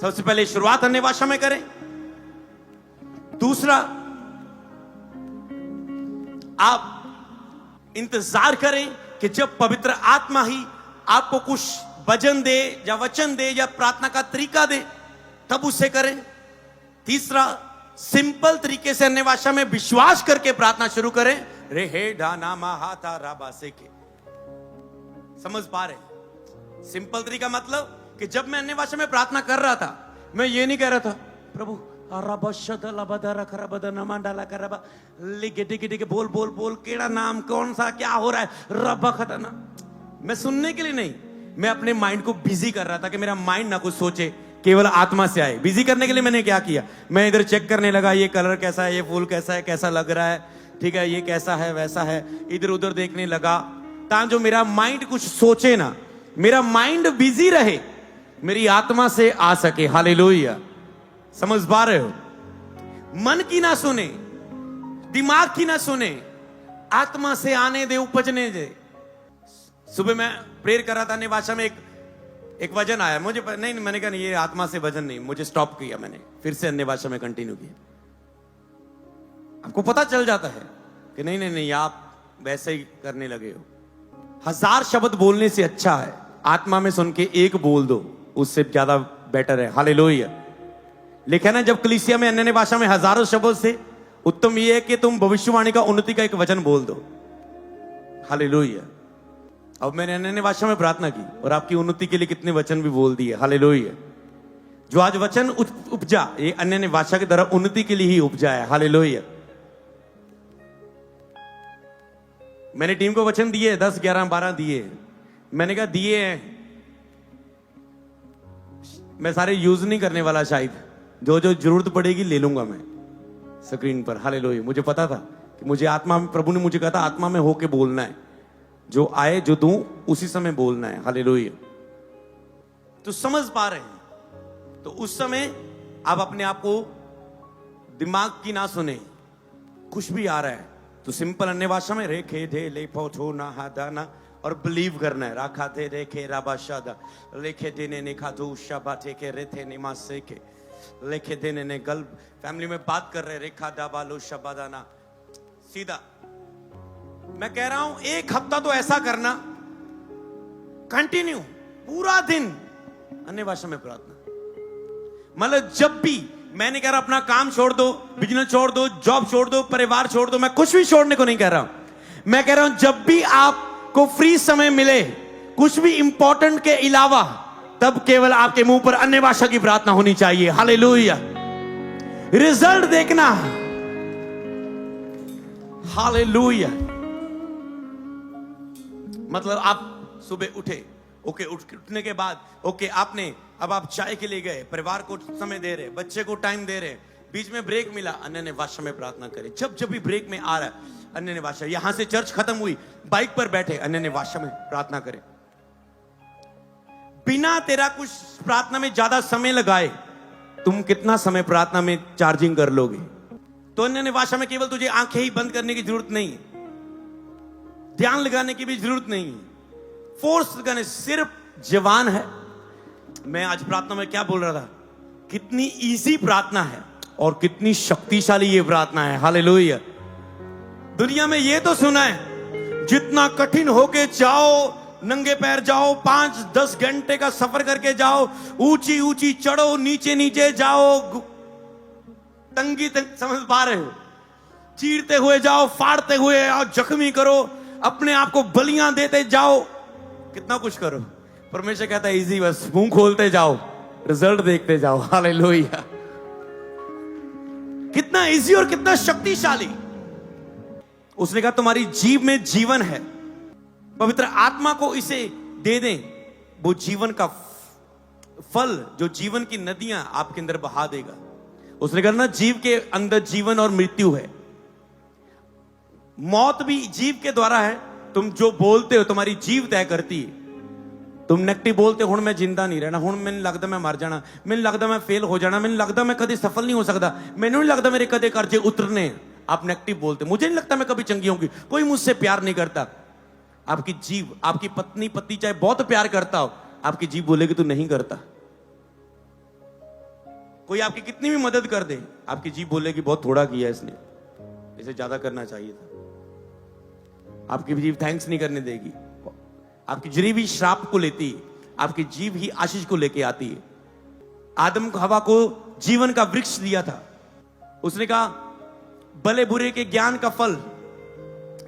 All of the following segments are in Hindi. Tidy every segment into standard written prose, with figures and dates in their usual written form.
सबसे पहले शुरुआत अन्य भाषा में करें। दूसरा, आप इंतजार करें कि जब पवित्र आत्मा ही आपको कुछ भजन दे या वचन दे या प्रार्थना का तरीका दे, तब उसे करें। तीसरा, सिंपल तरीके से अन्य भाषा में विश्वास करके प्रार्थना शुरू करें। रे हे डाना महाता राबा से के, समझ पा रहे? सिंपल तरीका मतलब कि जब मैं अन्य भाषा में प्रार्थना कर रहा था, मैं ये नहीं कह रहा था प्रभु बोल बोल बोल केड़ा नाम कौन सा क्या हो रहा है रब खतना, मैं सुनने के लिए नहीं, मैं अपने माइंड को बिजी कर रहा था कि मेरा माइंड ना कुछ सोचे, केवल आत्मा से आए। बिजी करने के लिए मैंने क्या किया, मैं इधर चेक करने लगा, ये कलर कैसा है, ये फूल कैसा है, कैसा लग रहा है, ठीक है, ये कैसा है वैसा है, इधर उधर देखने लगा, ताकि जो मेरा माइंड कुछ सोचे ना, मेरा माइंड बिजी रहे, मेरी आत्मा से आ सके। हालेलुया, समझ पा रहे हो? मन की ना सुने, दिमाग की ना सुने, आत्मा से आने दे, उपजने दे। सुबह मैं प्रेयर कर रहा था अन्य भाषा में, एक वचन आया मुझे, नहीं मैंने कहा नहीं ये आत्मा से वचन नहीं, मुझे स्टॉप किया, मैंने फिर से अन्य भाषा में कंटिन्यू किया। आपको पता चल जाता है कि नहीं नहीं नहीं आप वैसे ही करने लगे हो। 1000 शब्द बोलने से अच्छा है आत्मा में सुन के एक बोल दो, उससे ज्यादा बेटर है। हालेलुया। लिखा ना जब कलीसिया में अन्य भाषा में हजारों शब्दों से उत्तम यह है कि तुम भविष्यवाणी का उन्नति का एक वचन बोल दो। हालेलुया। अब मैंने अन्य भाषा में प्रार्थना की और आपकी उन्नति के लिए कितने वचन भी बोल दिए। हालेलुया। जो आज वचन उपजा ये अन्य भाषा की तरह उन्नति के लिए ही उपजा है। हालेलुया। मैंने टीम को वचन दिए 10 11 12 दिए, मैंने कहा दिए हैं, मैं सारे यूज नहीं करने वाला, शायद जो जो जरूरत पड़ेगी ले लूंगा मैं स्क्रीन पर। हालेलुया। मुझे पता था कि मुझे आत्मा में, प्रभु ने मुझे कहा था आत्मा में होके बोलना है, जो आए जो दूं उसी समय बोलना है। हालेलुया। तो समझ पा रहे हैं? तो उस समय आप अपने आप को दिमाग की ना सुने, कुछ भी आ रहा है तो सिंपल अन्य भाषा में रेखे दे ले पोथो ना हादाना और बिलीव करना है। राखा थे रेखे राबाशादा लेखे देने ने खादू शाबाते के रेथे निमा से के लेखे देने ने गल फैमिली में बात कर रहे रेखा दाबालो शबादाना। सीधा मैं कह रहा हूं एक हफ्ता तो ऐसा करना, कंटिन्यू पूरा दिन अन्य भाषा में प्रार्थना। मतलब जब भी, मैंने कह रहा अपना काम छोड़ दो, बिजनेस छोड़ दो, जॉब छोड़ दो, परिवार छोड़ दो, मैं कुछ भी छोड़ने को नहीं कह रहा हूं। मैं कह रहा हूं जब भी आपको फ्री समय मिले, कुछ भी इंपॉर्टेंट के अलावा, तब केवल आपके मुंह पर अन्य भाषा की प्रार्थना होनी चाहिए। हालेलुया। रिजल्ट देखना। हालेलुया। मतलब आप सुबह उठे, ओके, उठने के बाद ओके, आपने अब आप चाय के लिए गए, परिवार को समय दे रहे, बच्चे को टाइम दे रहे, बीच में ब्रेक मिला, अन्य भाषा में प्रार्थना करें। जब जब भी ब्रेक में आ रहा है अन्य भाषा, यहां से चर्च खत्म हुई, बाइक पर बैठे अन्य भाषा में प्रार्थना करें। बिना तेरा कुछ प्रार्थना में ज्यादा समय लगाए, तुम कितना समय प्रार्थना में चार्जिंग कर लोगे? तो अन्य भाषा में केवल तुझे आंखें ही बंद करने की जरूरत नहीं है, ध्यान लगाने की भी जरूरत नहीं है, फोर्स लगाने, सिर्फ जवान है। मैं आज प्रार्थना में क्या बोल रहा था, कितनी इजी प्रार्थना है और कितनी शक्तिशाली ये प्रार्थना है। हालेलुया। दुनिया में ये तो सुना है, जितना कठिन होके जाओ, नंगे पैर जाओ, 5-10 घंटे का सफर करके जाओ, ऊंची ऊंची चढ़ो, नीचे नीचे जाओ, तंगी समझ पा रहे हो, चीरते हुए जाओ, फाड़ते हुए आओ, जख्मी करो, अपने आप को बलियां देते जाओ, कितना कुछ करो। परमेश्वर कहता है इजी, बस मुंह खोलते जाओ, रिजल्ट देखते जाओ। हालेलुया। कितना इजी और कितना शक्तिशाली। उसने कहा तुम्हारी जीव में जीवन है, पवित्र आत्मा को इसे दे दें, वो जीवन का फल, जो जीवन की नदियां आपके अंदर बहा देगा। उसने कहा ना जीव के अंदर जीवन और मृत्यु है, मौत भी जीव के द्वारा है। तुम जो बोलते हो तुम्हारी जीव तय करती है। तुम नेगेटिव बोलते हो, हुण मैं जिंदा नहीं रहना, हुण मैंने लगता मैं मर जाना, मैंने लगता मैं फेल हो जाना, मैंने लगता मैं कभी सफल नहीं हो सकता, मैंने नहीं लगता मेरे कदे कर्जे उतरने। आप नेगेटिव बोलते, मुझे नहीं लगता मैं कभी चंगी होंगी, कोई मुझसे प्यार नहीं करता। आपकी जीव, आपकी पत्नी पति चाहे बहुत प्यार करता हो, आपकी जीव बोलेगी तू नहीं करता। कोई आपकी कितनी भी मदद कर दे, आपकी जीभ बोलेगी बहुत थोड़ा किया इसने, इसे ज्यादा करना चाहिए था। आपकी जीभ थैंक्स नहीं करने देगी। आपकी जीभ ही श्राप को लेती है, आपकी जीभ ही आशीष को लेके आती है। आदम को हवा को जीवन का वृक्ष दिया था, उसने कहा भले बुरे के ज्ञान का फल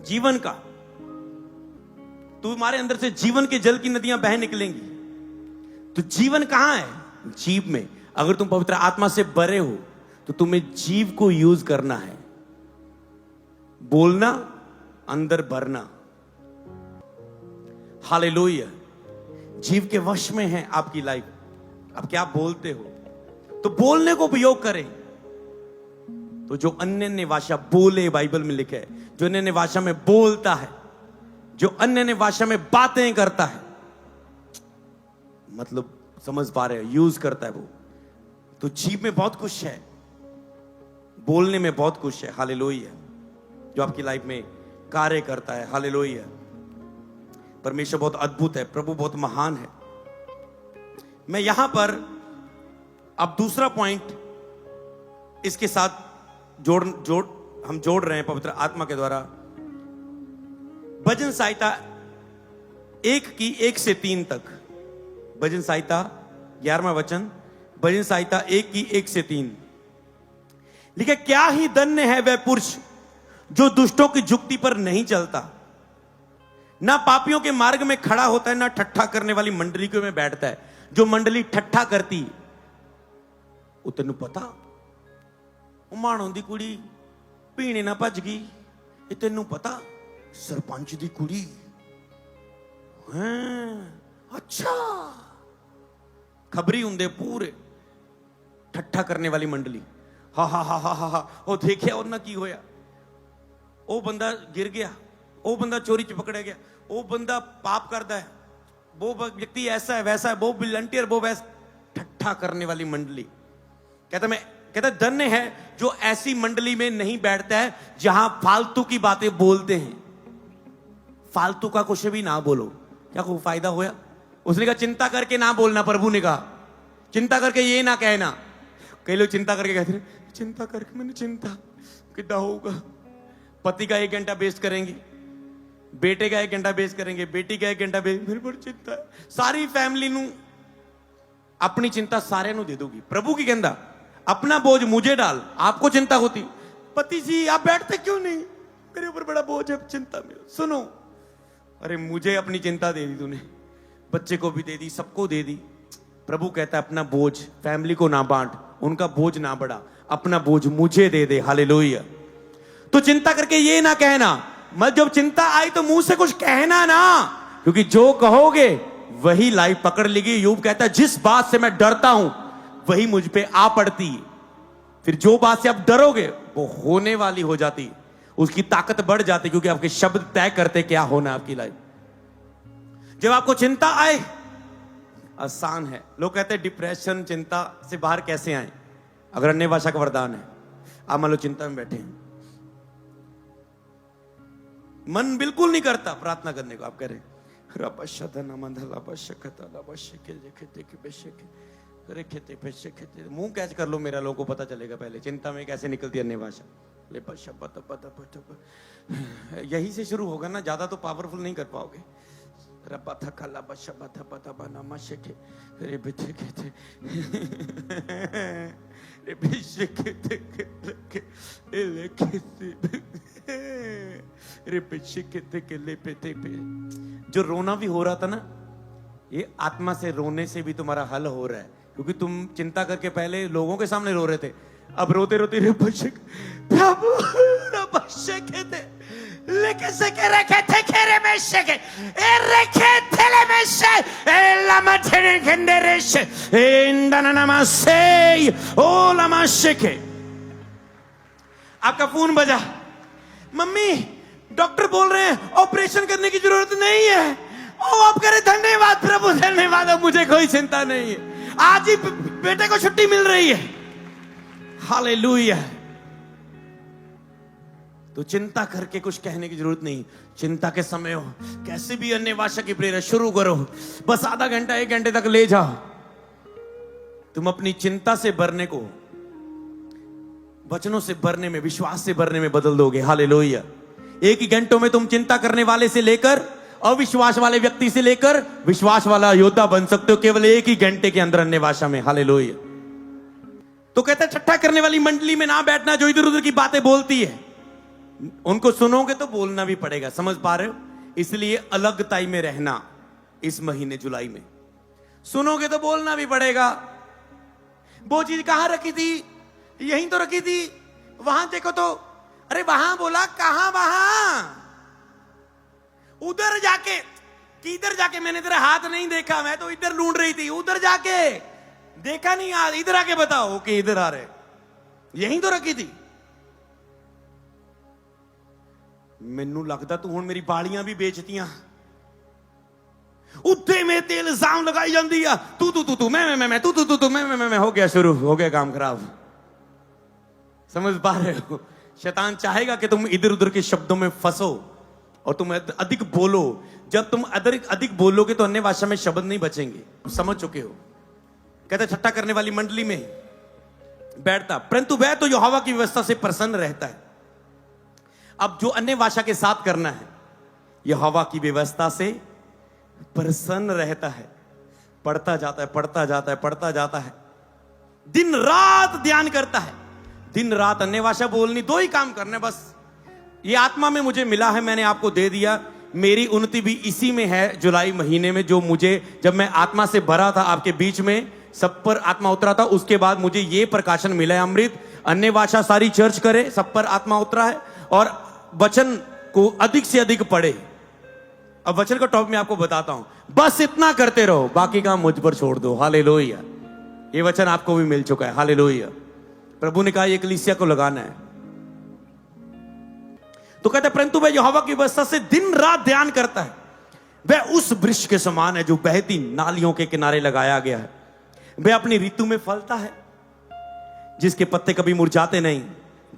जीवन का, तुम्हारे अंदर से जीवन के जल की नदियां बह निकलेंगी। तो जीवन कहां है? जीभ में। अगर तुम पवित्र आत्मा से भरे हो तो तुम्हें जीभ को यूज करना है, बोलना, अंदर भरना। हालेलुया। जीभ के वश में है आपकी लाइफ। अब क्या बोलते हो, तो बोलने को उपयोग करें। तो जो अन्य भाषा बोले, बाइबल में लिखा है, जो अन्य भाषा में बोलता है, जो अन्य भाषा में बातें करता है, मतलब समझ पा रहे हो, यूज करता है वो, तो जीभ में बहुत कुछ है, बोलने में बहुत कुछ है। हालेलुया। जो आपकी लाइफ में कार्य करता है। हालेलुया। परमेश्वर बहुत अद्भुत है, प्रभु बहुत महान है। मैं यहां पर अब दूसरा पॉइंट इसके साथ हम जोड़ रहे हैं पवित्र आत्मा के द्वारा। भजन संहिता 1 की 1 से 3 तक। भजन संहिता 11वां वचन, भजन संहिता 1 की 1 से 3 लिखा, क्या ही धन्य है वह पुरुष जो दुष्टों की जुक्ति पर नहीं चलता, ना पापियों के मार्ग में खड़ा होता है, ना ठट्ठा करने वाली मंडली में बैठता है। जो मंडली ठट्ठा करती, वो तेन पता, माणों दी कुड़ी पीने ना भज गई, ये तेन पता, सरपंच दी कुड़ी हैं, अच्छा खबरी होंगे पूरे ठट्ठा करने वाली मंडली। हा हा हा हा हा हा, वो देखिया उन्ना की होया, वो बंदा गिर गया, वो बंदा चोरी च पकड़ा गया, वो बंदा पाप करता है, वो व्यक्ति ऐसा है वैसा है, वो वॉलंटियर, वो वैसा। ठट्ठा करने वाली मंडली। कहता धन्य है जो ऐसी मंडली में नहीं बैठता है जहां फालतू की बातें बोलते हैं। फालतू का कुछ भी ना बोलो, क्या कोई फायदा होया? उसने कहा चिंता करके ना बोलना, प्रभु ने कहा चिंता करके ये ना कहना। कई लोग चिंता करके कहते हैं, चिंता करके मैंने चिंता कितना होगा। पति का 1 घंटा वेस्ट करेंगे, बेटे का 1 घंटा वेस्ट करेंगे, बेटी का 1 घंटा वेस्ट, मेरे बड़ी चिंता है। सारी फैमिली नू अपनी चिंता सारे नू दे दोगी। प्रभु की कहता अपना बोझ मुझे डाल, आपको चिंता होती। पति जी आप बैठते क्यों नहीं, मेरे ऊपर बड़ा बोझ है चिंता में। सुनो, अरे मुझे अपनी चिंता दे दी तूने, बच्चे को भी दे दी, सबको दे दी। प्रभु कहता है अपना बोझ फैमिली को ना बांट, उनका बोझ ना बढ़ा, अपना बोझ मुझे दे दे। हालेलुया। तो चिंता करके ये ना कहना, मत जब चिंता आई तो मुंह से कुछ कहना ना, क्योंकि जो कहोगे वही लाइफ पकड़ लेगी। यूब कहता है जिस बात से मैं डरता हूं वही मुझ पे आ पड़ती, फिर जो बात से आप डरोगे वो होने वाली हो जाती, उसकी ताकत बढ़ जाती, क्योंकि आपके शब्द तय करते क्या होना आपकी लाइफ। जब आपको चिंता आए, आसान है। लोग कहते हैं डिप्रेशन, चिंता से बाहर कैसे आए? अगर अन्य भाषा का वरदान है, आप मान लो चिंता में बैठे हैं, मन बिल्कुल नहीं करता प्रार्थना करने को, आप कह रहे मुंह कैच कर लो मेरा, लोगों को पता चलेगा पहले चिंता में कैसे निकलती है अन्य भाषा। यही से शुरू होगा ना, ज्यादा तो पावरफुल नहीं कर पाओगे। जो रोना भी हो रहा था ना, ये आत्मा से रोने से भी तुम्हारा हल हो रहा है, क्योंकि तुम चिंता करके पहले लोगों के सामने रो रहे थे, अब रोते रोते प्रभु लेके सके रखे थे खेरे में सके रखे थेले में से लमा थेरे खंडरे से इंदना नमस्ते ओ लमा सके। आपका फोन बजा, मम्मी डॉक्टर बोल रहे हैं ऑपरेशन करने की जरूरत नहीं है। ओ आप कह रहे धन्यवाद प्रभु धन्यवाद, अब मुझे कोई चिंता नहीं है, आज ही बेटे को छुट्टी मिल रही है। हालेलुया। तो चिंता करके कुछ कहने की जरूरत नहीं। चिंता के समय हो कैसे भी अन्य भाषा की प्रेरणा शुरू करो, बस आधा घंटा 1 घंटे तक ले जाओ। तुम अपनी चिंता से भरने को वचनों से भरने में, विश्वास से भरने में बदल दोगे। हालेलुया। एक ही घंटों में तुम चिंता करने वाले से लेकर, अविश्वास वाले व्यक्ति से लेकर विश्वास वाला योद्धा बन सकते हो, केवल एक ही घंटे के अंदर अन्य भाषा में। हालेलुया। तो कहता है ठट्ठा करने वाली मंडली में ना बैठना, जो इधर उधर की बातें बोलती है। उनको सुनोगे तो बोलना भी पड़ेगा, समझ पा रहे हो? इसलिए अलगताई में रहना इस महीने जुलाई में। सुनोगे तो बोलना भी पड़ेगा। वो चीज कहां रखी थी? यहीं तो रखी थी। वहां देखो तो, अरे वहां बोला, कहां वहां? उधर जाके, कि इधर जाके मैंने तेरा हाथ नहीं देखा, मैं तो इधर ढूंढ रही थी। उधर जाके देखा नहीं, आज इधर आके बताओ कि इधर आ रहे। यहीं तो रखी थी। मैनू लगता तू हुण मेरी बालियां भी बेचतियां। उत्ते में तेल इल्जाम लगाई जाती है, तू तू तू तू मैं तू तू तू तू मैं। हो गया शुरू, हो गया काम खराब। समझ पा रहे हो? शैतान चाहेगा कि तुम इधर उधर के शब्दों में फंसो और तुम अधिक बोलो। जब तुम अधिक बोलोगे तो अन्य भाषा में शब्द नहीं बचेंगे। समझ चुके हो? कहते ठट्ठा करने वाली मंडली में बैठता, परंतु वह तो यहोवा की व्यवस्था से प्रसन्न रहता है। अब जो अन्य भाषा के साथ करना है, यहोवा की व्यवस्था से प्रसन्न रहता है। पढ़ता जाता है, पढ़ता जाता है, पढ़ता जाता है, दिन रात ध्यान करता है। दिन रात अन्य भाषा बोलनी, दो ही काम करने बस। ये आत्मा में मुझे मिला है, मैंने आपको दे दिया। मेरी उन्नति भी इसी में है, जुलाई महीने में, जो मुझे, जब मैं आत्मा से भरा था आपके बीच में, सब पर आत्मा उतरा था। उसके बाद मुझे ये प्रकाशन मिला है, अमृत अन्य भाषा सारी चर्च करे, सब पर आत्मा उतरा है। और वचन को अधिक से अधिक पढ़े। अब वचन का टॉपिक मैं आपको बताता हूं, बस इतना करते रहो, बाकी काम मुझ पर छोड़ दो। हालेलुया। ये वचन आपको भी मिल चुका है। हालेलुया। प्रभु ने कहा ये कलीसिया को लगाना है। तो कहते परंतु वह यहोवा की व्यवस्था से दिन रात ध्यान करता है। वह उस वृक्ष के समान है जो बहती नालियों के किनारे लगाया गया है। वह अपनी ऋतु में फलता है, जिसके पत्ते कभी मुरझाते नहीं।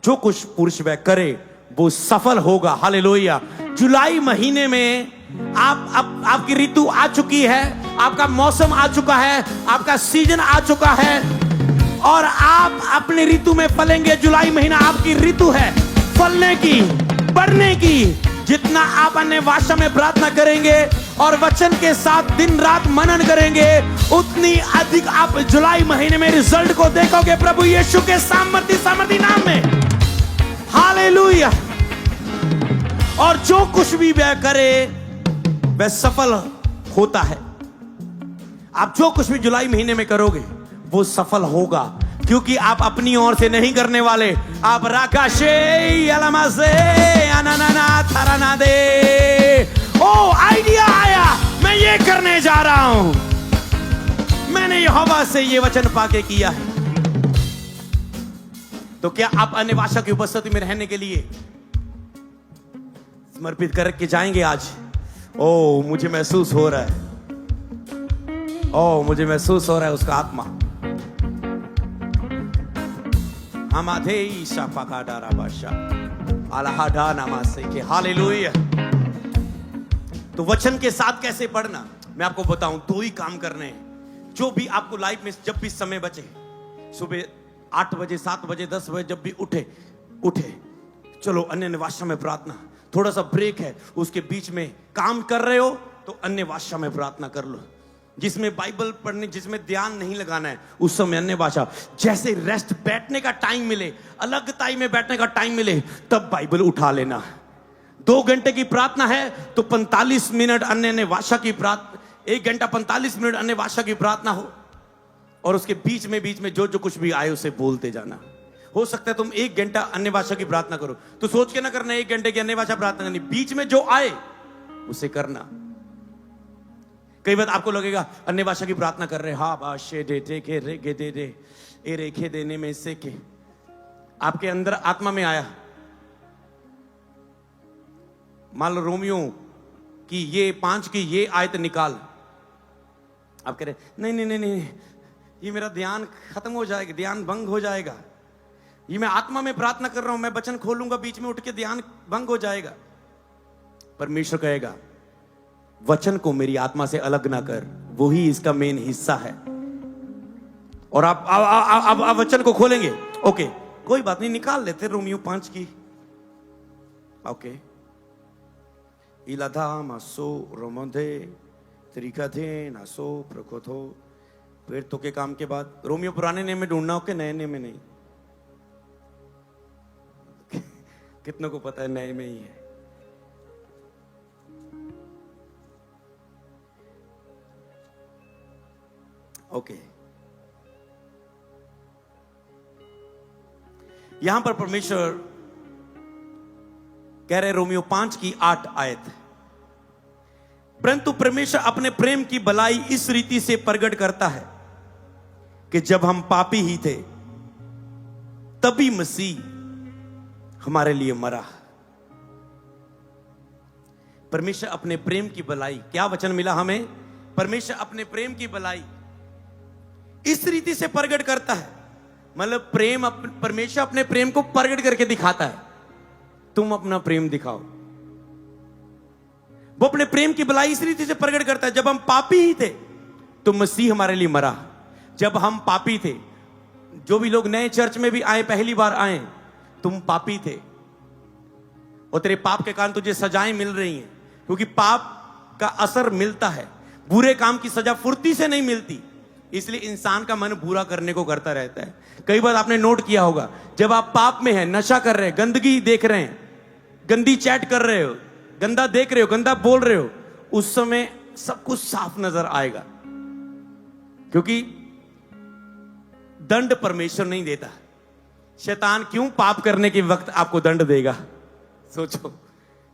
जो कुछ पुरुष वह करे वो सफल होगा। हालेलुया। जुलाई महीने में आपकी ऋतु आ चुकी है, आपका मौसम आ चुका है, आपका सीजन आ चुका है और आप अपनी ऋतु में फलेंगे। जुलाई महीना आपकी ऋतु है फलने की, बढ़ने की। जितना आप अन्य भाषा में प्रार्थना करेंगे और वचन के साथ दिन रात मनन करेंगे, उतनी अधिक आप जुलाई महीने में रिजल्ट को देखोगे, प्रभु यीशु के सामर्थी नाम में। हालेलुया। और जो कुछ भी वह करे वह सफल होता है। आप जो कुछ भी जुलाई महीने में करोगे वो सफल होगा, क्योंकि आप अपनी ओर से नहीं करने वाले। आप राकाशे अलमासे अनाना थराना दे, ओ आइडिया आया, मैं ये करने जा रहा हूं। मैंने यहोवा से ये वचन पाके किया है। तो क्या आप अन्य भाषा की उपस्थिति में रहने के लिए समर्पित करके जाएंगे आज? ओ मुझे महसूस हो रहा है, ओ मुझे महसूस हो रहा है उसका आत्मा। हालेलुया। तो वचन के साथ कैसे पढ़ना, मैं आपको बताऊं। दो ही काम करने हैं। जो भी आपको लाइफ में जब भी समय बचे, सुबह 8 बजे, 7 बजे, 10 बजे, जब भी उठे, चलो अन्य भाषा में प्रार्थना। थोड़ा सा ब्रेक है, उसके बीच में काम कर रहे हो तो अन्य भाषा में प्रार्थना कर लो। जिसमें बाइबल पढ़ने, जिसमें ध्यान नहीं लगाना है, उस समय अन्य भाषा। जैसे रेस्ट, बैठने का टाइम मिले, अलगताई में बैठने का टाइम मिले, तब बाइबल उठा लेना। 2 घंटे की प्रार्थना है तो 45 मिनट अन्य भाषा की प्रार्थना, 1 घंटा 45 मिनट अन्य भाषा की प्रार्थना हो। और उसके बीच में जो कुछ भी आए उसे बोलते जाना। हो सकता है तुम 1 घंटा अन्य भाषा की प्रार्थना करो, तो सोच के ना करना 1 घंटे की अन्य भाषा प्रार्थना करनी। बीच में जो आए उसे करना। कई बार आपको लगेगा अन्य भाषा की प्रार्थना कर रहे, हा बाशे दे दे के रे गे दे दे ए रेखे देने में से के, आपके अंदर आत्मा में आया, मान लो रोमियो की ये 5 की ये आयत निकाल। आप कह रहे नहीं, ये मेरा ध्यान खत्म हो जाएगा, ध्यान भंग हो जाएगा। ये मैं आत्मा में प्रार्थना कर रहा हूं, मैं वचन खोलूंगा, बीच में उठ के ध्यान भंग हो जाएगा। परमेश्वर कहेगा वचन को मेरी आत्मा से अलग ना कर, वो ही इसका मेन हिस्सा है। और आप वचन को खोलेंगे। ओके, कोई बात नहीं, निकाल लेते रोमियो 5 की। ओके, इलाधा मासो रोमोधे त्रिकाधे नासो प्रकोथो। फिर तो के काम के बाद रोमियो पुराने नेम में ढूंढना हो के नए नेम में नहीं? कितनों को पता है नए में ही है। ओके, यहां पर परमेश्वर कह रहे रोमियो 5 की 8 आयत, परंतु परमेश्वर अपने प्रेम की भलाई इस रीति से प्रकट करता है कि जब हम पापी ही थे तभी मसीह हमारे लिए मरा। परमेश्वर अपने प्रेम की भलाई, क्या वचन मिला हमें? परमेश्वर अपने प्रेम की भलाई इस रीति से प्रकट करता है, मतलब परमेश्वर अपने प्रेम को प्रकट करके दिखाता है। तुम अपना प्रेम दिखाओ। वो अपने प्रेम की भलाई इस रीति से प्रकट करता है, जब हम पापी ही थे तो मसीह हमारे लिए मरा। जब हम पापी थे, जो भी लोग नए चर्च में भी आए, पहली बार आए, तुम पापी थे और तेरे पाप के कारण तुझे सजाएं मिल रही हैं, क्योंकि पाप का असर मिलता है। बुरे काम की सजा फुर्ती से नहीं मिलती, इसलिए इंसान का मन बुरा करने को करता रहता है। कई बार आपने नोट किया होगा, जब आप पाप में हैं, नशा कर रहे हैं, गंदगी देख रहे हैं, गंदी चैट कर रहे हो, गंदा देख रहे हो, गंदा बोल रहे हो, उस समय सब कुछ साफ नजर आएगा, क्योंकि दंड परमेश्वर नहीं देता। शैतान क्यों पाप करने के वक्त आपको दंड देगा? सोचो,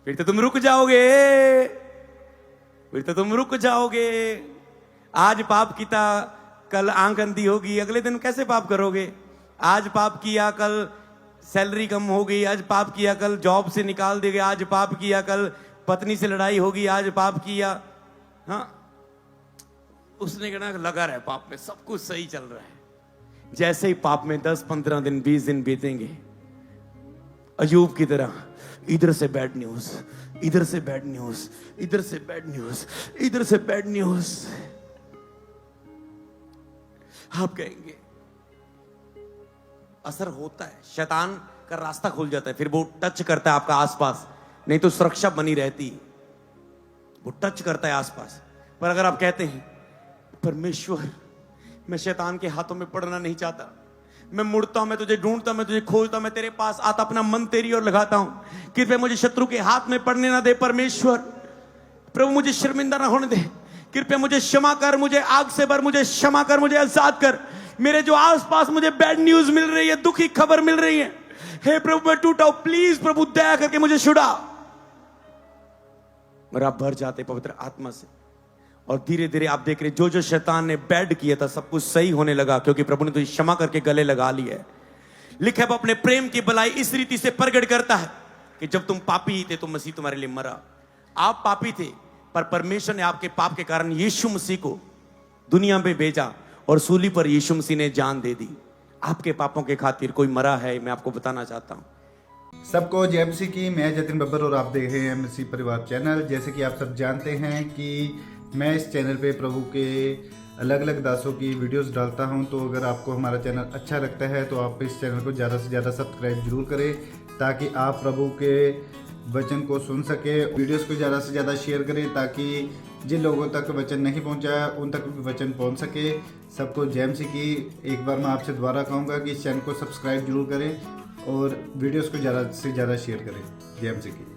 फिर तो तुम रुक जाओगे, फिर तो तुम रुक जाओगे। आज पाप किया, कल आंख अंधी होगी, अगले दिन कैसे पाप करोगे? आज पाप किया, कल सैलरी कम हो गई, आज पाप किया, कल जॉब से निकाल देंगे, आज पाप किया, कल पत्नी से लड़ाई होगी, आज पाप किया। हाँ, उसने कहना लगा रहा है पाप में, सब कुछ सही चल रहा है। जैसे ही पाप में 10-15 दिन 20 दिन बीतेंगे, अयूब की तरह इधर से बैड न्यूज, इधर से बैड न्यूज, इधर से बैड न्यूज, इधर से बैड न्यूज। आप कहेंगे असर होता है, शैतान का रास्ता खुल जाता है, फिर वो टच करता है आपका आसपास, नहीं तो सुरक्षा बनी रहती, वो टच करता है आसपास। पर अगर आप कहते हैं परमेश्वर, मैं शैतान के हाथों में पड़ना नहीं चाहता, मैं मुड़ता हूं, मैं तुझे ढूंढता, मैं तुझे खोजता, मैं तेरे पास आता, अपना मन तेरी ओर लगाता हूं, कृपया मुझे शत्रु के हाथ में पड़ने ना दे परमेश्वर। प्रभु मुझे शर्मिंदा ना होने दे, कृपया मुझे क्षमा कर, मुझे आग से भर, मुझे क्षमा कर, मुझे आजाद कर। मेरे जो आसपास मुझे बैड न्यूज मिल रही है, दुखी खबर मिल रही है, हे प्रभु मैं टूटा हूं, प्लीज प्रभु दया करके मुझे छुड़ा। और आप भर जाते पवित्र आत्मा से, और धीरे धीरे आप देख रहे जो जो शैतान ने बैड किया था सब कुछ सही होने लगा, क्योंकि प्रभु ने तुझे क्षमा करके गले लगा लिया है। लिखा है वो अपने प्रेम की भलाई इस रीति से प्रकट करता है कि जब तुम पापी ही थे तो मसीह तुम्हारे लिए मरा। आप पापी थे, पर परमेश्वर ने आपके पाप के कारण यीशु मसीह को दुनिया में भेजा, और सूली पर यीशु मसीह ने जान दे दी। आपके पापों के खातिर कोई मरा है, मैं आपको बताना चाहता हूं। सबको जय मसीह की। मैं जतिन बब्बर और आप देख रहे हैं मसीह परिवार चैनल। जैसे कि आप सब जानते हैं कि मैं इस चैनल पे प्रभु के अलग अलग दासों की वीडियोस डालता हूं, तो अगर आपको हमारा चैनल अच्छा लगता है तो आप इस चैनल को ज़्यादा से ज़्यादा सब्सक्राइब जरूर करें, ताकि आप प्रभु के वचन को सुन सके। वीडियोस को ज़्यादा से ज़्यादा शेयर करें, ताकि जिन लोगों तक वचन नहीं पहुंचा उन तक भी वचन पहुंच सके। सबको जय मसीह की। एक बार मैं आपसे दोबारा कहूँगा कि इस चैनल को सब्सक्राइब जरूर करें और वीडियोस को ज़्यादा से ज़्यादा शेयर करें। जय मसीह की।